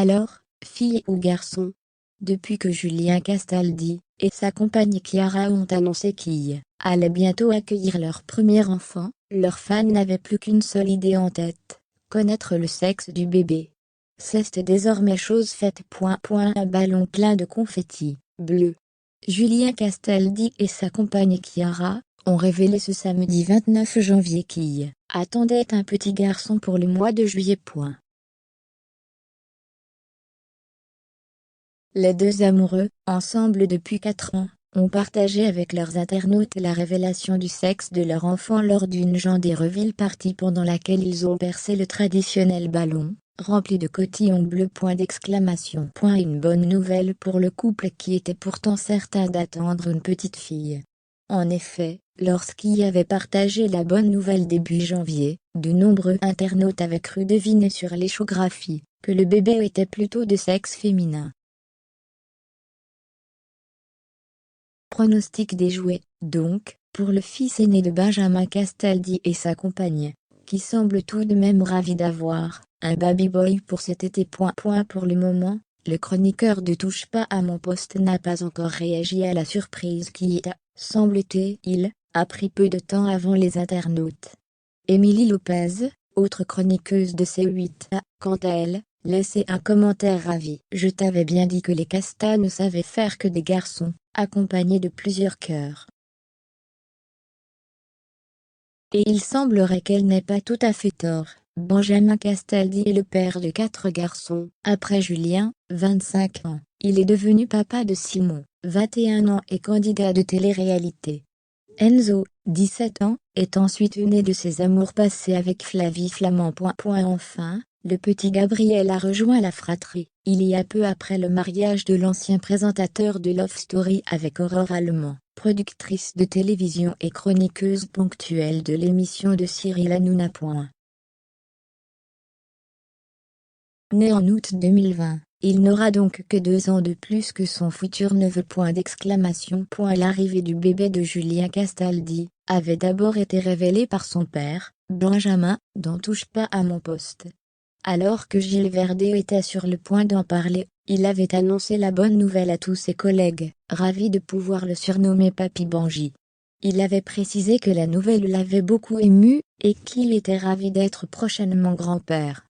Alors, fille ou garçon? Depuis que Julien Castaldi et sa compagne Chiara ont annoncé qu'ils allaient bientôt accueillir leur premier enfant, leurs fans n'avaient plus qu'une seule idée en tête: connaître le sexe du bébé. C'est désormais chose faite. Un ballon plein de confettis bleu. Julien Castaldi et sa compagne Chiara ont révélé ce samedi 29 janvier qu'ils attendaient un petit garçon pour le mois de juillet. Les deux amoureux, ensemble depuis 4 ans, ont partagé avec leurs internautes la révélation du sexe de leur enfant lors d'une des reveal party pendant laquelle ils ont percé le traditionnel ballon, rempli de cotillons bleus. Une bonne nouvelle pour le couple qui était pourtant certain d'attendre une petite fille. En effet, lorsqu'il avait partagé la bonne nouvelle début janvier, de nombreux internautes avaient cru deviner sur l'échographie que le bébé était plutôt de sexe féminin. Pronostic déjoué, donc, pour le fils aîné de Benjamin Castaldi et sa compagne, qui semble tout de même ravi d'avoir un baby boy pour cet été. Pour le moment, le chroniqueur de Touche pas à mon poste n'a pas encore réagi à la surprise qui, semble-t-il, a pris peu de temps avant les internautes. Émilie Lopez, autre chroniqueuse de C8, a, quant à elle, laissé un commentaire ravi: je t'avais bien dit que les Castas ne savaient faire que des garçons, accompagnés de plusieurs cœurs. Et il semblerait qu'elle n'ait pas tout à fait tort. Benjamin Castaldi est le père de 4 garçons. Après Julien, 25 ans, il est devenu papa de Simon, 21 ans et candidat de télé-réalité. Enzo, 17 ans, est ensuite né de ses amours passés avec Flavie Flamand. Enfin, le petit Gabriel a rejoint la fratrie, il y a peu après le mariage de l'ancien présentateur de Love Story avec Aurore Allemand, productrice de télévision et chroniqueuse ponctuelle de l'émission de Cyril Hanouna. Né en août 2020, il n'aura donc que 2 ans de plus que son futur neveu. L'arrivée du bébé de Julien Castaldi avait d'abord été révélée par son père, Benjamin, dans Touche pas à mon poste. Alors que Gilles Verdé était sur le point d'en parler, il avait annoncé la bonne nouvelle à tous ses collègues, ravis de pouvoir le surnommer Papy Benji. Il avait précisé que la nouvelle l'avait beaucoup ému, et qu'il était ravi d'être prochainement grand-père.